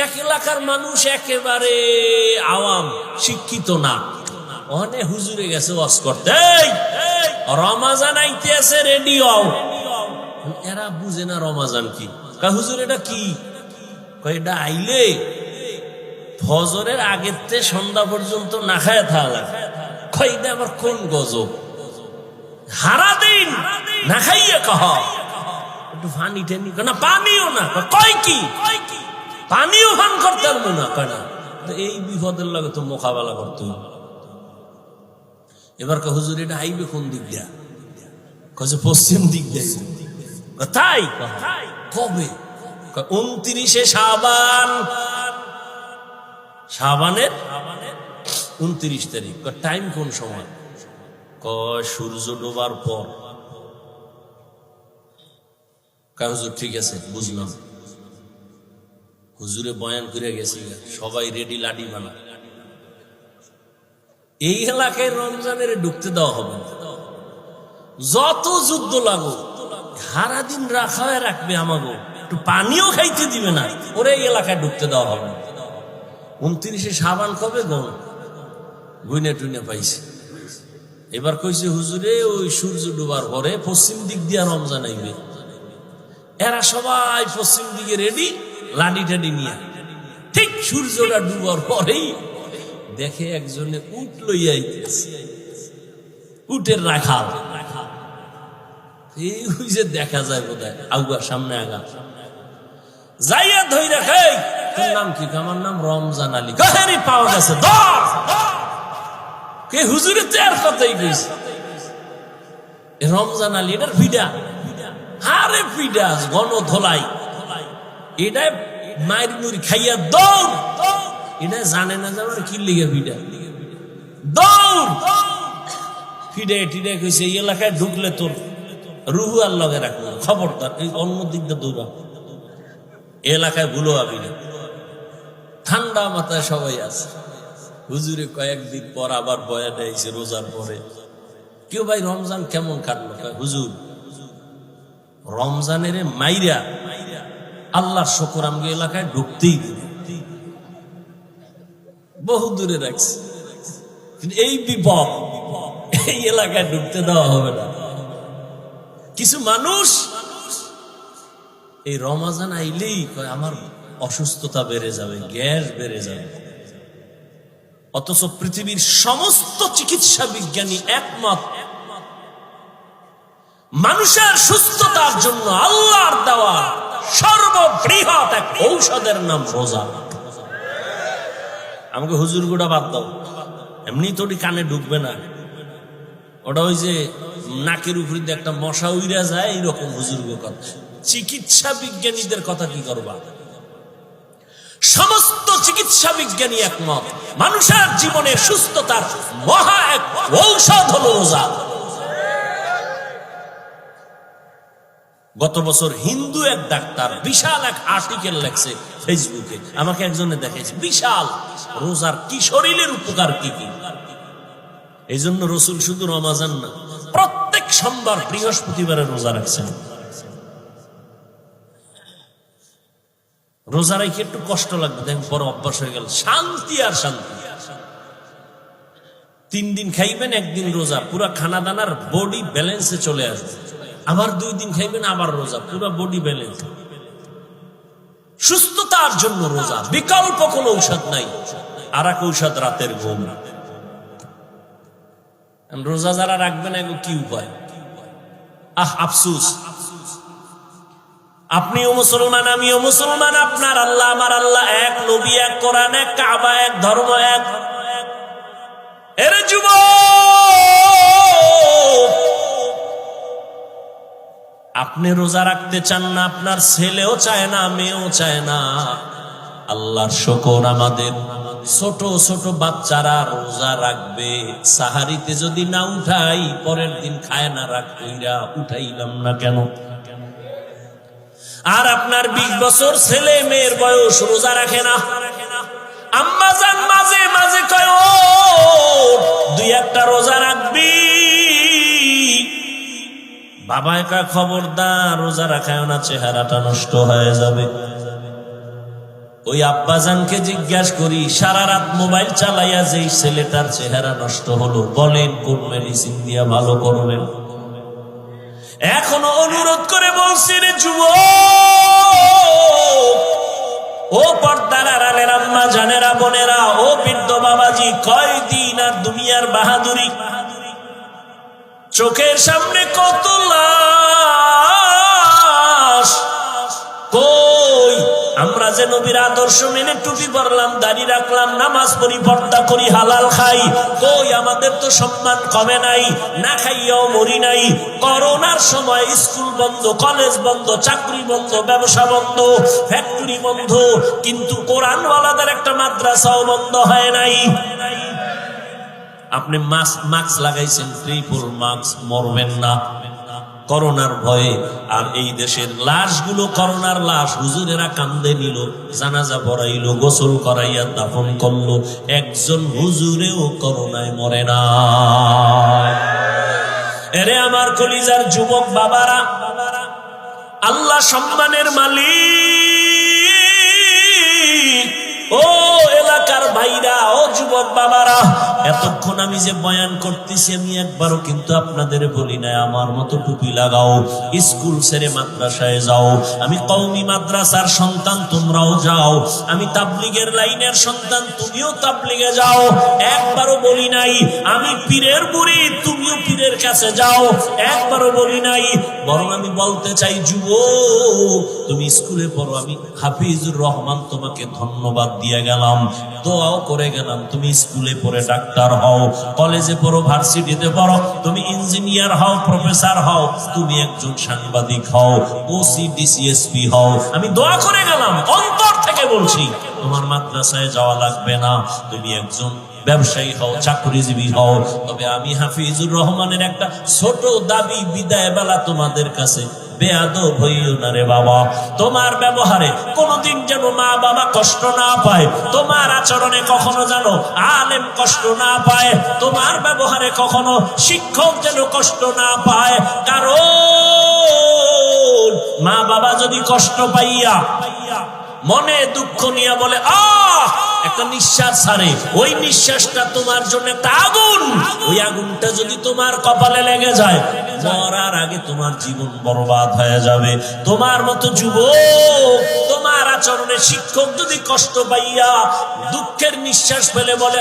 এক এলাকার মানুষ একেবারে আওয়াম, শিক্ষিত না, ওখানে হুজুরে গেছে ওয়াজ করতে, রমাজান আইতে আছে রেডি হও। এরা বুঝে না রমাজান কি। হুজুর এটা কি? এটা আইলে ফজরের আগের থেকে সন্ধ্যা পর্যন্ত না খায় থাকলা। এটা আবার কোন গজব? হারা দিন না খাইয়ে কহ একটু পানি টেনি না, পানিও না কয় কি, পানিও পান করতে পারবো না কয় না। এই বিপদের লাগে তো মোকাবেলা করতে হবে। এবার হুজুর এটা আইবে কোন দিক দিয়া? কয়েছে পশ্চিম দিক দিয়ে। তাই কবে? 29 শাবান, শাবানের 29 তারিখ। টাইম কোন সময়? সূর্য ডোবার পর। হুজুর ঠিক আছে বুঝলাম। হুজুরে বয়ান করে গেছি, সবাই রেডি, লাডি বানা। এই এলাকায় রমজানের ঢুকতে দেওয়া হবে না। যত যুদ্ধ লাগুক সারা দিন রাখা রাখবে, আমাকে একটু পানিও খাইতে দিবে না, ওরে এই এলাকায় ঢুকতে দেওয়া হবে না। 29 শাবান কবে গুইনে টুইনে পাইছে। এবার কইছে হুজুরে ওই সূর্য ডুবার পরে পশ্চিম দিক দিয়া রমজান আইবে। এরা সবাই পশ্চিম দিকে রেডি, লাডি টাডি নিয়ে। ঠিক সূর্যটা ডুবার পরেই দেখে একজনে উট লইয়া আইতেছে, উটের রাখাল। এই যে দেখা যায় বোধহয় আগুয়া সামনে আগা যাইয়া ধই রাখে। তোর নাম কি? আমার নাম রমজান আলী। গাহেরি পাওয়া গেছে। কে? হুজুরে তো আর কথাই কইছে রমজান আলী। এটার ভিডা, আরে ভিডা গণ ধোলাই। এটা মায়ের মুড়ি খাইয়া দৌড়। এটা জানে না যে আমার কি লিগে ভিডা, দৌড়। ফিডে টিডে কইছে এই এলাকায় ঢুকলে তোর রুহু আর লগে রাখবো, খবরদার এই অন্য দিক দিয়ে দৌড়া, এলাকায় ভুলো আবি না। ঠান্ডা মাথায় সবাই আছে। হুজুরে কয়েকদিন পর আবার বয়ান আইছে রোজার পরে। কেউ ভাই রমজান কেমন কাটলো? হুজুর রমজানের মাইরা আল্লাহর শুকর আমগে এলাকায় ঢুকতেই বহু দূরে রাখছে, কিন্তু এই বিপদ এই এলাকায় ঢুকতে দেওয়া হবে না। কিছু মানুষ এই রমজান আইলেই কয় আমার অসুস্থতা বেড়ে যাবে, গ্যাস বেড়ে যাবে। অথচ পৃথিবীর সমস্ত চিকিৎসা বিজ্ঞানী একমত, মানুষের সুস্থতার জন্য আল্লাহর দেওয়া সর্ববৃহৎ এক ঔষধের নাম রোজা। আমাকে হুজুর গোটা বাদ দাও, এমনি তোর কানে ঢুকবে না, ওটা ওই যে নাকের উপরে একটা মশা উইরা যায় এইরকম হুজুর গো কথা। চিকিৎসা বিজ্ঞানীদের কথা কি করবা? সমস্ত চিকিৎসা বিজ্ঞানী একমত, মানুষের জীবনে সুস্থতার মহা এক ঔষধ হলো রোজা। গত বছর হিন্দু এক ডাক্তার বিশাল এক আর্টিকেল লেখছে ফেসবুকে, আমাকে একজনে দেখাইছে, বিশাল রোজার কি শরীরের উপকার কি কি। এই জন্য রসুল শুধু রমজান না, প্রত্যেক সোমবার বৃহস্পতিবারে রোজা রাখছেন। রোজা রাখি একটু কষ্ট লাগবে, দেখেন পরে অভ্যাস হয়ে গেল, শান্তি আর শান্তি। 3 দিন খাইবেন, 1 দিন রোজা, পুরা খানা দানার বডি ব্যালেন্সে চলে আসবে। আবার 2 দিন খাইবেন, আবার রোজা, পুরা বডি ব্যালেন্স। সুস্থতার জন্য রোজা, বিকল্প কোন ঔষধ নাই। আর এক ঔষধ রাতের ঘুম। রোজা যারা রাখবেন এগো কি উপায়? আফসুস, আপনিও মুসলমান, আমিও মুসলমান, আপনার আল্লাহ আমার আল্লাহ এক, নবী এক, কোরআন এক, কাবা এক, ধর্ম এক। এর যুবক, আপনি রোজা রাখতে চান না, আপনার ছেলেও চায় না, মেয়েও চায় না। আল্লাহর শুকর, আমাদের ছোট ছোট বাচ্চারা রোজা রাখবে। সাহারিতে যদি না উঠাই, পরের দিন খায় না, রাখ কইরা উঠাইলাম না কেন? আর আপনার 20 বছর ছেলে মেয়ের বয়স রোজা রাখে না। আম্মা জান মাঝে মাঝে কয় ও 2-1টা রোজা রাখবি, বাবা একা খবরদার রোজা রাখায় না, চেহারাটা নষ্ট হয়ে যাবে। ওই আব্বাজানকে জিজ্ঞাসা করি, সারা রাত মোবাইল চালাইয়া যেই ছেলেটার চেহারা নষ্ট হলো, বলেন কোন মেডিসিন দিয়া ভালো করবেন? এখনো অনুরোধ করে বলছি, রে যুবক, ও পর্দার আড়ালের আম্মা জানেরা, বোনেরা, ও বৃদ্ধ বাবাজি, কয়দিন আর দুনিয়ার বাহাদুরি? চোখের সামনে কত লাশ। কই আমরা যে নবীর আদর্শ মেনে টুপি পরলাম, দাড়ি রাখলাম, নামাজ পড়ি, পর্দা করি, হালাল খাই, কই আমাদের তো সম্মান কমে নাই, না খাইয়াও মরি নাই। করোনার সময় স্কুল বন্ধ, কলেজ বন্ধ, চাকরি বন্ধ, ব্যবসা বন্ধ, ফ্যাক্টরি বন্ধ, কিন্তু কোরআনওয়ালাদের একটা মাদ্রাসাও বন্ধ হয় নাই। আপনি মাস্ক লাগাইছেন, ট্রিপল মাস্ক, মরবেন না করোনার ভয়ে। আর এই দেশের লাশগুলো করোনার লাশ, হুজুরেরা কান্দে নিল, জানাজা পড়াইলো, গোসল করাইয়া দাফন করলো, একজন হুজুরেও করোনায় মরে না। এরে আমার কলিজার যুবক বাবারা, আল্লাহ সম্মানের মালিক, ও এলাকার ভাইরা, ও যুবক বাবারা, এতক্ষণ আমি যে বয়ান করতেছি, আমি একবারও কিন্তু আপনাদের বলি না আমার মতো টুপি লাগাও, স্কুল ছেড়ে মাদ্রাসায় যাও। আমি কওমি মাদ্রাসার সন্তান, তোমরাও যাও। আমি তাবলিগের লাইনের সন্তান, তুমিও তাবলিগে যাও। একবারও বলি নাই আমি পীরের বুড়ি, তুমিও পীরের কাছে যাও, একবারও বলি নাই। বরং আমি বলতে চাই, যুবক, তুমি স্কুলে পড়ো, আমি হাফিজুর রহমান তোমাকে ধন্যবাদ দিয়ে গেলাম, দোয়াও করে গেলাম। তুমি স্কুলে পড়ে ডাক্তার হও, কলেজে পড়ো, ভার্সিটিতে পড়ো, তুমি ইঞ্জিনিয়ার হও, প্রফেসর হও, তুমি একজন সাংবাদিক হও, ওসি ডিসিএসপি হও, আমি দোয়া করে গেলাম, অন্তর থেকে বলছি। তোমার মাদ্রাসায় যাওয়া লাগবে না, তুমি একজন ব্যবসায়ী হও, চাকরিজীবী হও। তবে আমি হাফিজুর রহমানের একটা ছোট দাবি, বিদায় বেলা তোমাদের কাছে, বেয়াদব হইও না রে বাবা। তোমার ব্যবহারে কোনোদিন যেন মা বাবা কষ্ট না পায়, তোমার আচরণে কখনো যেন আলেম কষ্ট না পায়, তোমার ব্যবহারে কখনো শিক্ষক যেন কষ্ট না পায়। কারণ মা বাবা যদি কষ্ট পাইয়া মনে দুঃখ নিয়ে বলে একটা নিঃশ্বাস ছাড়ে, ওই নিঃশ্বাসটা তোমার জন্য একটা আগুন। ওই আগুনটা যদি তোমার কপালে লেগে যায়, মরার আগে তোমার জীবন বরবাদ হয়ে যাবে। তোমার মতো যুবক, তোমার আচরণে শিক্ষক যদি কষ্ট পাইয়া দুঃখের নিঃশ্বাস ফেলে বলে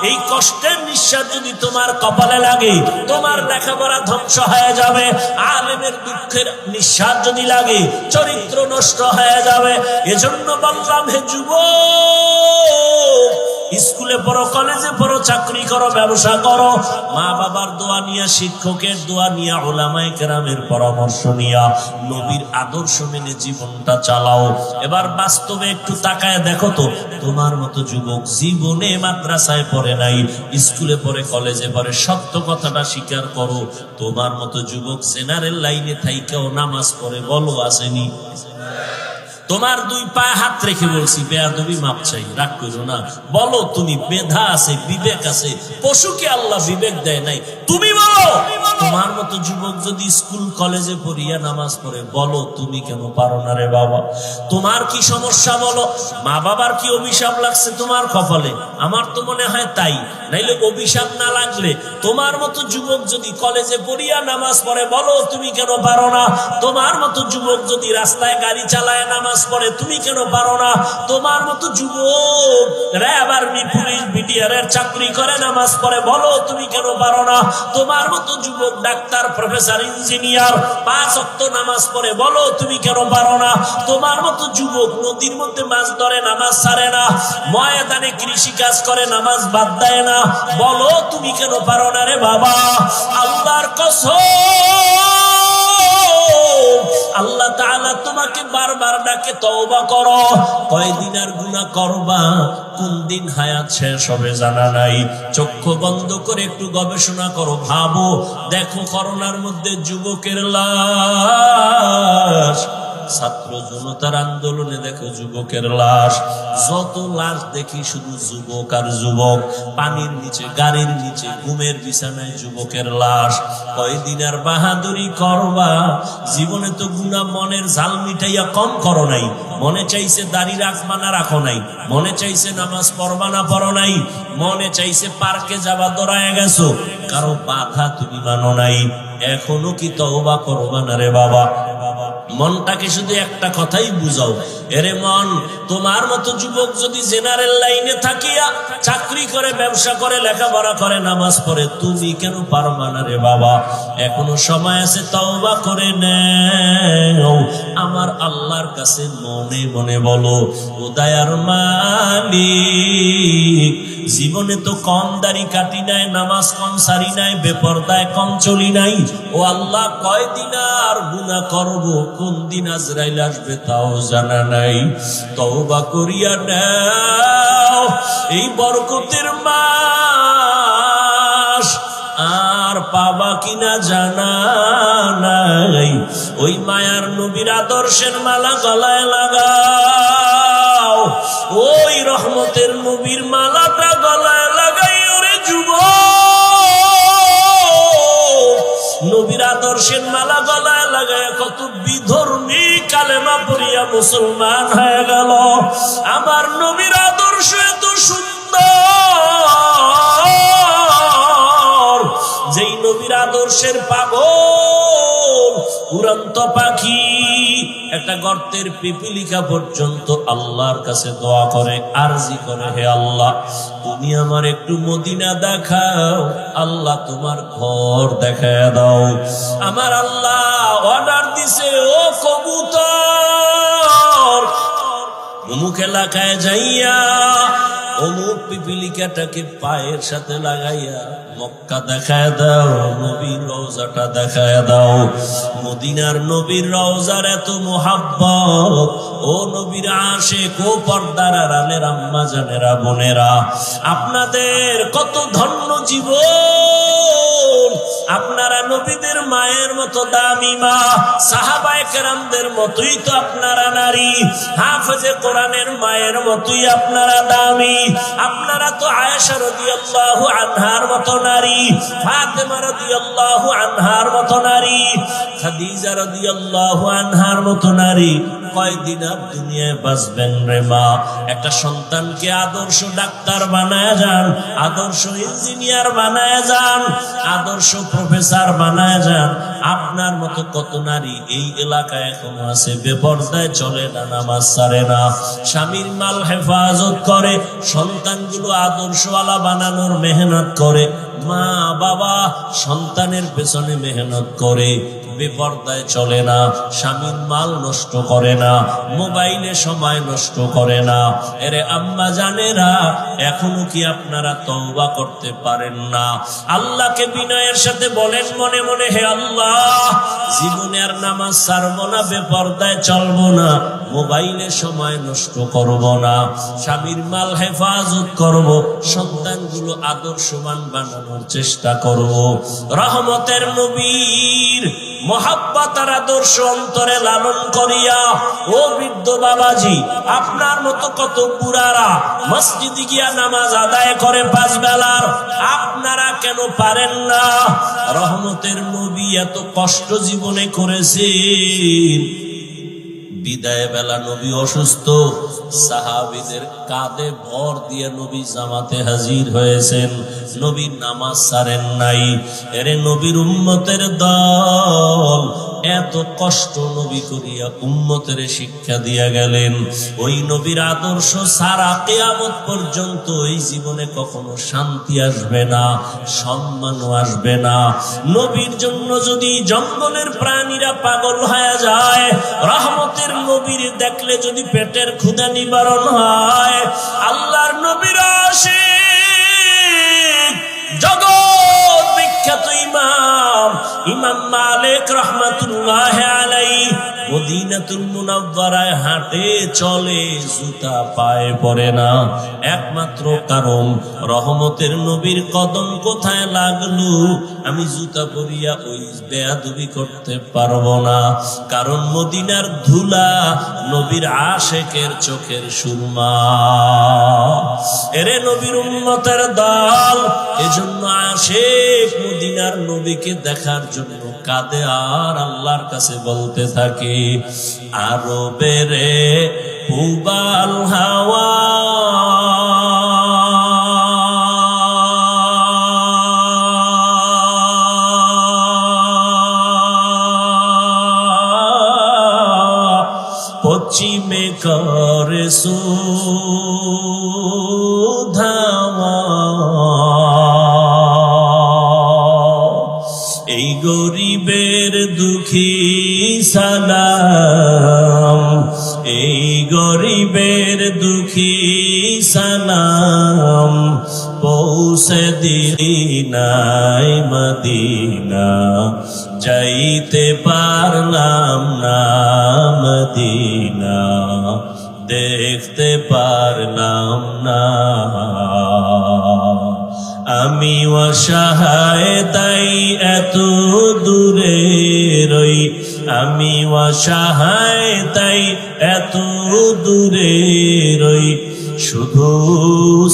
এই কষ্টের নিঃশ্বাস যদি তোমার কপালে লাগে, তোমার লেখাপড়া ধ্বংস হয়ে যাবে। আলেমের দুঃখের নিঃশ্বাস যদি লাগে, চরিত্র নষ্ট হয়ে যাবে। এজন্য বললাম, হে যুবক, স্কুলে পড়ো, কলেজে পড়ো, চাকরি করো, ব্যবসা করো, মা বাবার দোয়া নিয়া, শিক্ষকের দোয়া নিয়া, উলামায়ে কেরামের পরামর্শ নিয়া, নবীর আদর্শ মেনে জীবনটা চালাও। এবার বাস্তবে একটু তাকায় দেখো তো, তোমার মতো যুবক জীবনে মাদ্রাসায় পড়ে নাই, স্কুলে পড়ে, কলেজে পড়ে, সত্য কথাটা স্বীকার করো। তোমার মতো যুবক জেনারেল লাইনে থাইকেও নামাজ পড়ে, বলো আসেনি? তোমার দুই পায়ে হাত রেখে বলছি, বেয়াদবি মাপ চাই, রাগ করো না। বলো, তুমি মেধা আছে, বিবেক আছে, পশুকে আল্লাহ বিবেক দেয় নাই, তুমি বলো। তোমার মতো যুবক যদি স্কুল কলেজে পড়িয়া নামাজ পড়ে, বলো তুমি কেন পারো না রে বাবা? তোমার কি সমস্যা বলো? মা বাবার কি অভিশাপ লাগছে তোমার কপালে? আমার তো মনে হয় তাই, নাইলে অভিশাপ না লাগলে তোমার মতো যুবক যদি কলেজে পড়িয়া নামাজ পড়ে, বলো তুমি কেন পারো না? তোমার মতো যুবক যদি রাস্তায় গাড়ি চালায় নামাজ পড়ে, তুমি কেন পারো না? তোমার মতো যুবক র্যাব, আর্মি, পুলিশ, বিডিআর এর চাকরি করে নামাজ পড়ে, বলো তুমি কেন পারো না? তোমার মতো যুবক ডাক্তার, প্রফেসর, ইঞ্জিনিয়ার, 5 ওয়াক্ত নামাজ পড়ে, বলো তুমি কেন পারো না? তোমার মতো যুবক নদীর মধ্যে মাছ ধরে, নামাজ ছাড়ে না, ময়দানে কৃষি কাজ করে, নামাজ বাদ দেয় না, বলো তুমি কেন পারো না রে বাবা? আল্লাহর কসম, আল্লাহ তাআলা তোমাকে বারবার ডাকে, তওবা করো। কয়দিন আর গুনাহ করবা, কোন দিন হায়াত শেষ হবে জানা নাই। চক্ষু বন্ধ করে একটু গবেষণা করো, ভাবো, দেখো করোনার মধ্যে যুবকের লাশ ছাত্র জনতার আন্দোলনে দেখো যুবকের লাশ, যত লাশ দেখি শুধু যুবক আর যুবক, পানির নিচে, গাড়ির নিচে, ঘুমের বিছানায় যুবকের লাশ। কয়দিন আর বাহাদুরি করবা? জীবনে তো গুনাহ মনের ঝাল মিটাইয়া কম করো নাই। মনে চাইছে দাড়ি রাখবা না রাখো নাই, মনে চাইছে নামাজ পড়বা না পড়ো নাই, মনে চাইছে পার্কে যাবা দৌড়ায় গেছো, কারো বাধা তুমি মানো নাই। এখনো কি তওবা করবা না রে বাবা? মনটাকে শুধু একটা কথাই বুঝাও, এরে মন, তোমার মতো যুবক যদি জেনারেল লাইনে থাকিয়া চাকরি করে, ব্যবসা করে, লেখাপড়া করে, নামাজ পড়ে, তুমি কেন পারবা না রে বাবা? এখনো সময় আছে, তওবা করে নাও। আমার আল্লাহর কাছে মনে মনে বলো, ও দয়ার মালিক, জীবনে তো কম দাড়ি কাটি নাই, নামাজ কম সারি নাই, বেপরদায় কম চলি নাই। ও আল্লাহ, কয়দিন আর গুনাহ করব, কোন দিন আজরাইল আসবে তাও জানা নাই। তওবা করিয়া নাও, এই বরকতের মাস আর পাবা কিনা জানা নাই। ওই মায়ার নবীর আদর্শের মালা গলায় লাগাও, ওই রহমতের নবীর মালাটা গলায় লাগাই। ওরে যুবক, নবীর আদর্শের মালা গলায় লাগায় কত বিধর্মী কালেমা পড়িয়া মুসলমান হয়ে গেল। আমার নবীর আদর্শ এত সুন্দর, যেই নবীর আদর্শের পাগল উড়ন্ত পাখি একটা গর্তের পিপিলিকা পর্যন্ত আল্লাহর কাছে দোয়া করে, আরজি করে, হে আল্লাহ, তুমি আমার একটু মদিনা দেখাও। আল্লাহ তোমার ঘর দেখায় দাও। আমার আল্লাহ অর্ডার দিছে, ও কবুতর, অমুক এলাকায় যাইয়া অমুক পিপিলিকাটাকে পায়ের সাথে লাগাইয়া মক্কা দেখায় দাও, নবীর রওজাটা দেখায় দাও। মদিনার নবীর রওজার এত মোহাব্বত, ও নবীর আশিক, ও পর্দার আড়ালের আম্মা জানেরা, বোনেরা, আপনাদের কত ধন্য জীবন। আপনারা নবীদের মায়ের মতো দামি মা, সাহাবায়ে কেরামদের মতোই তো আপনারা নারী, হাফেজে কোরআনের মায়ের মতোই আপনারা দামি। আপনারা তো আয়েশা রাদিয়াল্লাহু আনহার মতো নারী, ফাতেমা রাদিয়াল্লাহু আনহার মতো নারী, খাদিজা রাদিয়াল্লাহু আনহার মতো নারী। কয়দিন আর দুনিয়ায় বাঁচবেন রে মা? একটা সন্তানকে আদর্শ ডাক্তার বানায় যান, আদর্শ ইঞ্জিনিয়ার বানায় যান, আদর্শ প্রফেসর বানায় যান। আপনার মতো কত নারী এই এলাকায় এখনো আছে, বেপরদায় চলে না, নামাজ ছাড়ে না, স্বামীর মাল হেফাজত করে, সন্তানগুলো আদর্শওয়ালা বানানোর মেহনত করে। মা বাবা সন্তানের পেছনে মেহনত করে, বেপরদায় চলে না, স্বামীর মাল নষ্ট করে না, মোবাইলে সময় নষ্ট করে না। এরে আম্মা জানেরা, এখনো কি আপনারা তওবা করতে পারেন না? আল্লাহকে বিনয়ের সাথে বলেন মনে মনে, হে আল্লাহ, জীবনে আর নামাজ ছাড়বো না, বেপরদায় চলবো না, মোবাইলে সময় নষ্ট করব না, স্বামীর মাল হেফাজত করব, সন্তানগুলো আদর্শবান বানানোর চেষ্টা করব। রহমতের নবীর মোহাব্বত আর আদর্শ অন্তরে লালন করিয়া, ও বৃদ্ধ বাবাজি, আপনার মতো কত বুড়ারা মসজিদে গিয়া নামাজ আদায় করে 5 বেলার, আপনারা কেন পারেন না? রহমতের নবী এত কষ্ট জীবনে করেছেন, বিদায় বেলা নবী অসুস্থ, সাহাবীদের কাঁধে ভর দিয়ে নবী জামাতে হাজির হয়েছেন, নবী নামাজ ছাড়েন নাই। এরে নবীর উম্মতের দল এত কষ্ট নবী করিয়া উম্মতের শিক্ষা দিয়া গেলেন। ওই নবীর আদর্শ সারা কিয়ামত পর্যন্ত এই জীবনে কখনো শান্তি আসবে না, সম্মানও আসবে না। নবীর জন্য যদি জঙ্গলের প্রাণীরা পাগল হয়ে যায়, রহমতের নবীর দেখলে যদি পেটের ক্ষুধা নিবারণ হয়, আল্লাহর নবীর আশিক জগৎ বিখ্যাত ইমাম মালিক রাহমাতুল্লাহি আলাইহি মদিনাতুল মুনাওয়ারায় হাঁটে চলে, জুতা পায়ে পড়ে না। একমাত্র কারণ রহমতের নবীর কদম কোথায় লাগলো, আমি জুতা পরিয়া ওই বেয়াদবি করতে পারবো না। কারণ মদিনার ধুলা নবীর আশেকের চোখের সুরমা। এরে নবীর উম্মতের দল, এজন্য আশেক মদিনার নবীকে দেখার জন্য কাঁদে আর আল্লাহর কাছে বলতে থাকে, আরো বেরে পুবাল হাওয়া পশ্চিমে করে সুধাওয়া। এই গরিবের দুঃখী সালাম, এই গরিবের দুঃখী সালাম, পৌঁছে দিলি নাই মদিনা, যাইতে পারলাম না মদিনা, দেখতে পারলাম না। আমি অসহায় তাই এত দূরে রই, আমি অসহায় তাই এত দূরে রই, শুধু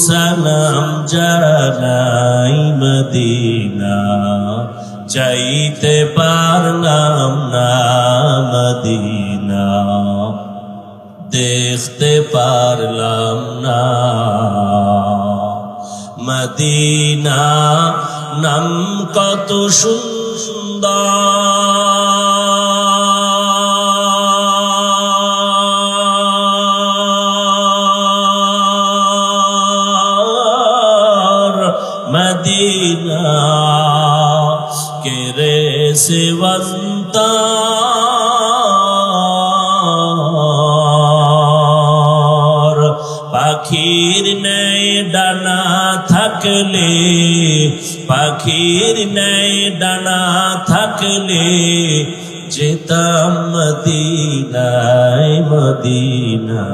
সালাম জানাই মদিনা, যাইতে পারলাম না মদিনা, দেখতে পারলাম না মদিনা। নাম কত সুন্দর মদিনা, কেরে সেবন্তা পাখির নেই ডানা থাকলে, পাখির নেই ডানা থাকলে, যেতাম মদিনায় মদিনা,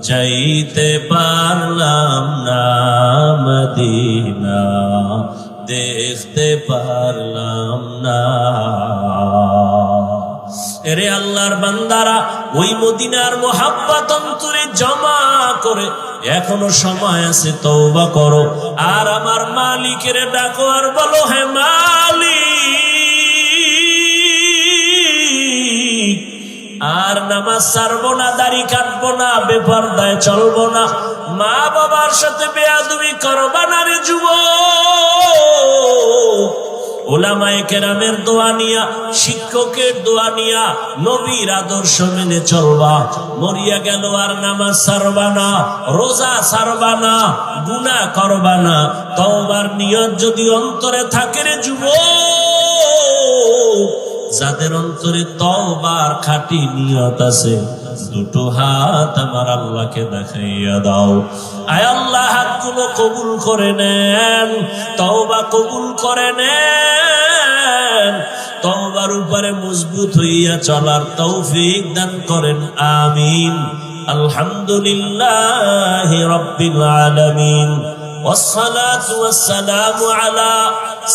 চাইতে পারলাম না মদিনা, দেখতে পারলাম না। এরে আল্লাহর বান্দারা, ওই মদিনার মোহাব্বত অন্তরে জমা করে এখনো সময় আছে, তওবা করো আর আমার মালিকের ডাকো আর বলো, হে মালিক, আর নামাজ ছাড়বো না, দাড়ি কাটবো না, বেপরদায় চলবো না, মা বাবার সাথে বেয়াদবি করবা না রে যুবক। ওলামায়ে কেরামের দোয়া নিয়া, শিক্ষকের দোয়া নিয়া, নবীর আদর্শ মেনে চলবা। মরিয়া গেল আর নামাজ ছাড়বা না, রোজা ছাড়বা না, গুনাহ করবা না। তওবার নিয়ত যদি অন্তরে থাকে রে যুবক, যাদের অন্তরে তওবার খাঁটি নিয়ত আছে, দুটো হাত আমার আল্লাহকে দেখাইয়া দাও। আয় আল্লাহ, হাতগুলো কবুল করে নেন, তওবা কবুল করে নেন, তওবার উপরে মজবুত হইয়া চলার তৌফিক দান করেন, আমিন। আলহামদুলিল্লাহি রাব্বিল আলামিন, والصلاة والسلام على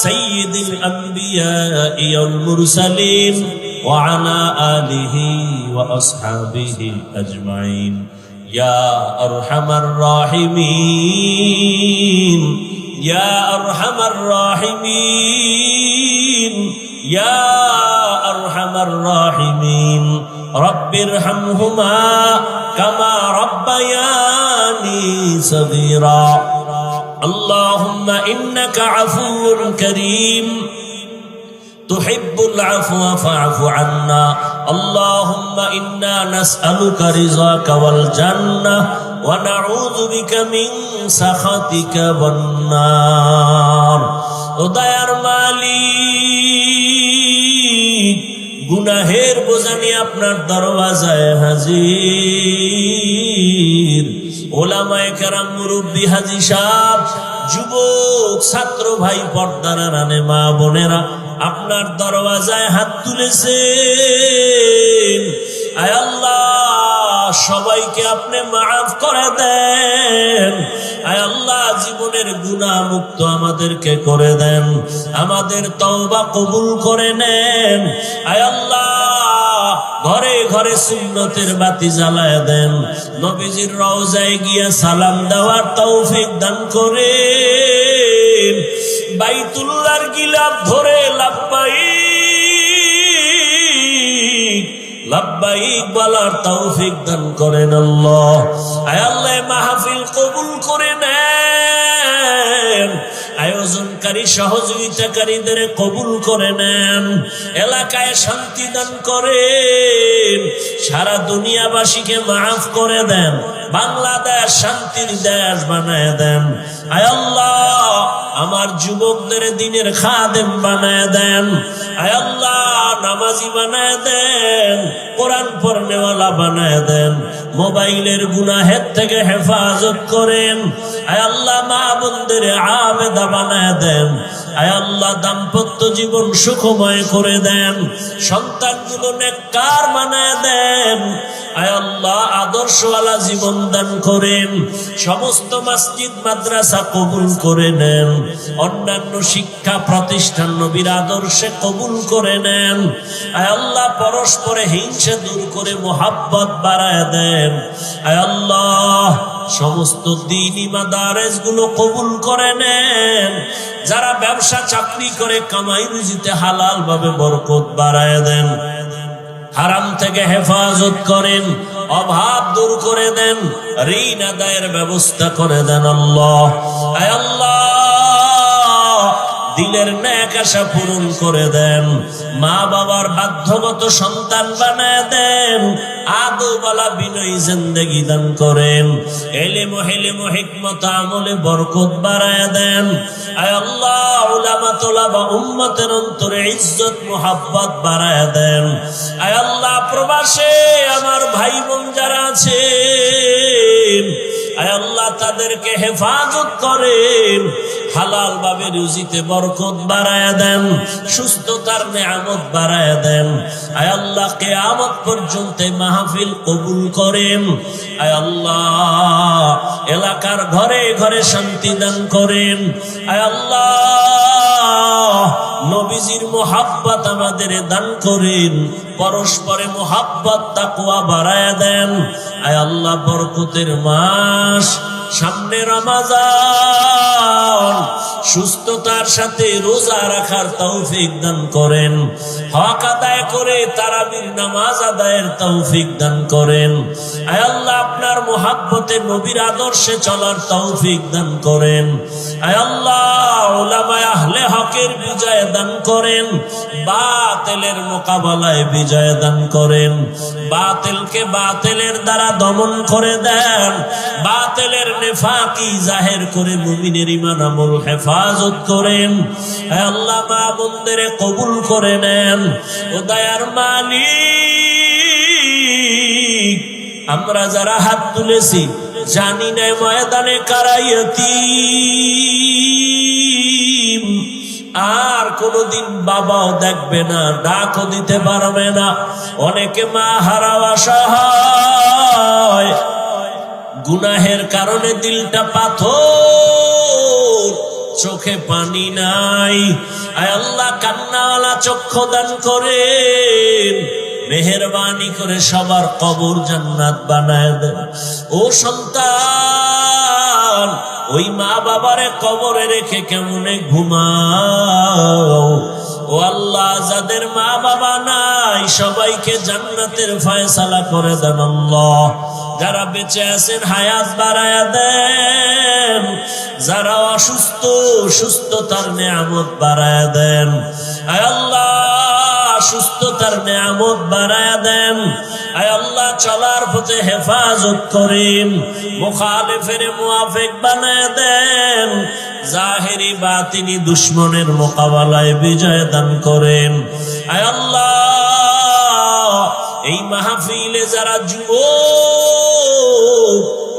سيد الأنبياء والمرسلين وعلى آله وأصحابه أجمعين. يا أرحم الراحمين، يا أرحم الراحمين، يا أرحم الراحمين، رب ارحمهما كما ربياني صغيرا. اللهم إنك عفو كريم تحب العفو فاعف عنا. اللهم إنا نسألك رضاك والجنة ونعوذ بك من سخطك والنار. দয়ার মালিক, গুনাহের বোঝা নিয়ে আপনার দরওয়াজায় হাজির। ওলামায়ে কেরাম, মুরব্বী, হাজী সাহেব, যুবক, ছাত্র ভাই, পর্দার আড়ালে মা বোনেরা, আপনার দরওয়াজায় হাত তুলেছেন। আয় আল্লাহ, সবাইকে আপনি মাফ করে দেন। আয় আল্লাহ, জীবনের গুনাহ মুক্ত আমাদেরকে করে দেন, আমাদের তওবা কবুল করে নেন। আয় আল্লাহ, ঘরে ঘরে সুন্নতের বাতি জ্বালায় দেন, নবীজির রওজায় গিয়া সালাম দেওয়ার তৌফিক দান করেন, বাইতুল্লাহর গিলাফ ধরে লাব্বাইক লাব্বাইক বলার তৌফিক দান করেন আল্লাহ। আয় আল্লাহ, মাহফিল কবুল করে নেন, আয়োজনকারী সহযোগিতাকারীদের কবুল করে নেন, এলাকায় শান্তি দান করেন, সারা দুনিয়াবাসীকে মাফ করে দেন, বাংলাদেশ শান্তির দেশ বানায় দেন। আয় আল্লাহ, আমার যুবকদের দিনের খাদেম বানায় দেন। আয় আল্লাহ, নামাজি বানায় দেন, কোরআন পড়নেওয়ালা বানায় দেন, মোবাইলের গুনাহের থেকে হেফাজত করেন। আয় আল্লাহ, মা বোনদের আবেদা বানায় দেন। আয় আল্লাহ, দাম্পত্য জীবন সুখময় করে দেন, সন্তানগুলো নেককার বানায় দেন। আয় আল্লাহ, আদর্শওয়ালা জীবন দান করেন, সমস্ত মসজিদ মাদ্রাসা কবুল করে নেন, অন্যান্য শিক্ষা প্রতিষ্ঠান নবীর আদর্শে কবুল করে নেন। আয় আল্লাহ, পরস্পরে হিংসা দূর করে মোহাব্বত বাড়ায় দেন। আয় আল্লাহ, সমস্ত দ্বীনি মাদারেস গুলো কবুল করে নেন, যারা ব্যবসা চাকরি করে কামাই রুজিতে হালাল ভাবে বরকত বাড়ায় দেন, হারাম থেকে হেফাজত করেন, অভাব দূর করে দেন, ঋণ আদায়ের ব্যবস্থা করে দেন আল্লাহ। আয় আল্লাহ, দিলের নেক আশা পূরণ করে দেন, মা বাবার বাধ্যগত সন্তান বানায় দেন, আদবওয়ালা বিনয়ী জিন্দেগি দান করেন, ইলম হিকমত আমলে বরকত বাড়ায় দেন। আয় আল্লাহ, উলামা তোলাবা উম্মতের অন্তরে ইজ্জত মুহাব্বত বাড়ায় দেন। আয় আল্লাহ, প্রবাসে আমার ভাই বোন যারা আছেন, আয় আল্লাহ, তাদেরকে হেফাজত করেন, হালাল ভাবে রুজিতে বরকত বাড়ায় দেন, সুস্থতার নেয়ামত বাড়ায় দেন। আয় আল্লাহ, কিয়ামত পর্যন্ত মাহফিল কবুল করেন। আয় আল্লাহ, এলাকার ঘরে ঘরে শান্তি দান করেন। আয় আল্লাহ, নবীজির মুহাব্বত আমাদের দান করেন, পরস্পরে মুহাব্বত তাকওয়া বাড়ায় দেন। আয় আল্লাহ, বরকতের মাস সামনে রমজান, সুস্থতার সাথে রোজা রাখার তৌফিক দান করেন, হক আদায় করে তারাবির নামাজ আদায়ের তৌফিক দান করেন। আয় আল্লাহ, আপনার মুহাব্বতে নবীর আদর্শে চলার তৌফিক দান করেন। আয় আল্লাহ, উলামায়ে আহলে হকের বিজয় দান করেন, বাতিলের মোকাবেলায় বিজয় দান করেন, বাতিলকে বাতিলের দ্বারা দমন করে দেন, বাতিলের নেফাকি জাহের করে মুমিনের ঈমান আমল হেফাজত করেন। হে আল্লাহ, মা বোনদের কবুল করে নেন। ও দয়ার মালিক, আমরা যারা হাত তুলেছি জানি না ময়দানে কারা ইয়তীম, আর কোনদিন বাবাও দেখবে না, ডাকও দিতে পারবে না, অনেকে মা হারা অসহায়, গুনাহের কারণে দিলটা পাথর, চোখে পানি নাই। আয় আল্লাহ, কান্নাওয়ালা চক্ষু দান করেন, মেহেরবানি করে সবার কবর জান্নাত বানায় দেন। ও সন্তান, ওই মা বাবারে কবরে রেখে কেমনে ঘুমাও? ও আল্লাহ, যাদের মা বাবা নাই সবাইকে জান্নাতের ফয়সালা করে দেন আল্লাহ। যারা বেঁচে আছেন হায়াত বাড়ায়া দেন, যারা অসুস্থ সুস্থতার নেয়ামত বাড়ায়া দেন। আয় আল্লাহ, সুস্থতার নেয়ামত বাড়ায়া দেন। আয় আল্লাহ, চলার পথে হেফাজত করেন, মুখালিফের মুআফিক বানায়া দেন, জাহেরি বাতিনি দুশ্মনের মোকাবেলায় বিজয় দান করেন। আয় আল্লাহ, এই মাহফিলে যারা যুবক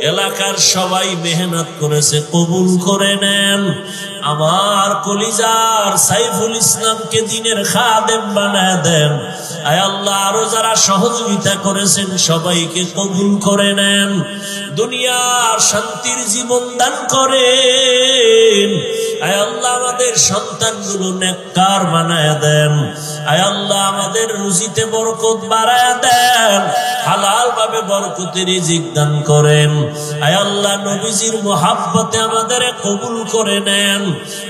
এলাকার সবাই মেহনত করেছে, কবুল করে নেন। আমার কলিজার সাইফুল ইসলামকে দিনের খাদেম বানায় দেন। আয় আল্লাহ, আরো যারা সহযোগিতা করেছেন সবাইকে কবুল করে নেন। দুনিয়ার শান্তির জীবন দান করেন। আয় আল্লাহ, আমাদের সন্তানগুলো নেককার বানায় দেন। আয় আল্লাহ, আমাদের রুজিতে বরকত বাড়ায় দেন। হালাল ভাবে বরকতের রিজিক দান করেন। আয় আল্লাহ, নবীজির মুহাব্বতে আমাদের কবুল করে নেন।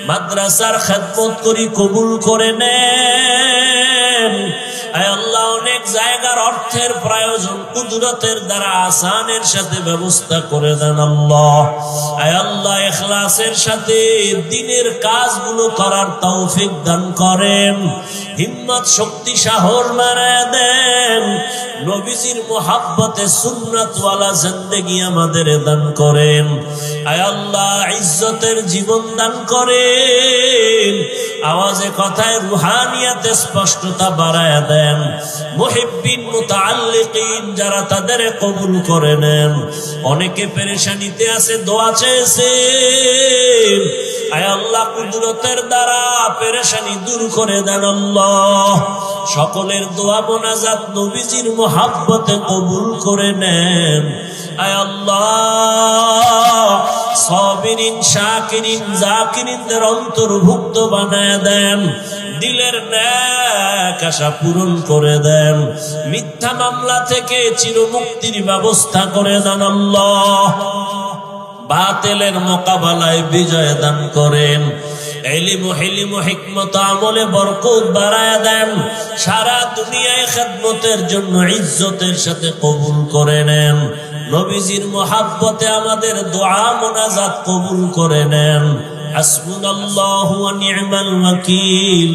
মাদ্রাসার খেদমত করি, কবুল করে নেন। আয় আল্লাহ, অনেক জায়গার অর্থের প্রয়োজন, কুদরতের দ্বারা আসানের সাথে ব্যবস্থা করে দেন আল্লাহ। আয় আল্লাহ, ইখলাসের সাথে দ্বীনের কাজগুলো করার তৌফিক দান করেন। হিম্মত, শক্তি, সাহস বাড়ায় দেন। নবীজির মুহাব্বতে সুন্নাতওয়ালা জিন্দেগি আমাদের দান করেন। আয় আল্লাহ, ইজ্জতের জীবন দান করেন। আওয়াজে কথায় রুহানিয়াতে স্পষ্টতা বাড়ায় দেন। মুহিব্বিন, মুতাআল্লিকিন যারা, তাদের কবুল করে নেন। অনেকে পেরেশানিতে আছে, দোয়া চেয়েছেন। আয় আল্লাহ, কুদরতের দ্বারা পেরেশানি দূর করে দেন আল্লাহ। সকলের দোয়া মোনাজাত নবীজির মুহাব্বতে কবুল করে নেন। আয় আল্লাহ, সাবিরিন, শাকিরিন, জাকিরিনদের অন্তর্ভুক্ত বানায় দেন। দিলের নেক আশা পূরণ করে দেন। মিথ্যা মামলা থেকে চিরমুক্তির ব্যবস্থা করে দেন আল্লাহ। বাতিলের মোকাবেলায় বিজয় দান করেন। ইলম, হিলম, হিকমত, আমলে বরকত বাড়ায় দেন। সারা দুনিয়ায় খেদমতের জন্য ইজ্জতের সাথে কবুল করে নেন। নবীজির মুহাব্বতে আমাদের দোয়া মোনাজাত কবুল করে নেন। হাসবুনাল্লাহু ওয়া নি'মাল ওয়াকিল,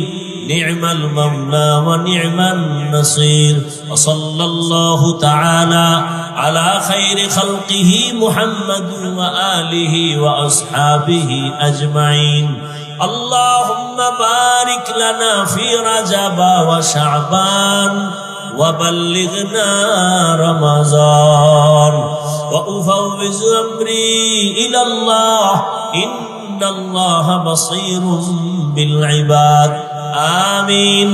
নি'মাল মাওলা ওয়া নি'মান নাসির। ওয়া সাল্লাল্লাহু তাআলা আলা খায়রি খালকিহি মুহাম্মাদিন ওয়া আলিহি ওয়া আসহাবিহি আজমাইন। আল্লাহুম্মা বারিক লানা ফি রাজাব ওয়া শাবান وبلغنا رمضان وأفوض أمري إلى الله إن الله بصير بالعباد آمين.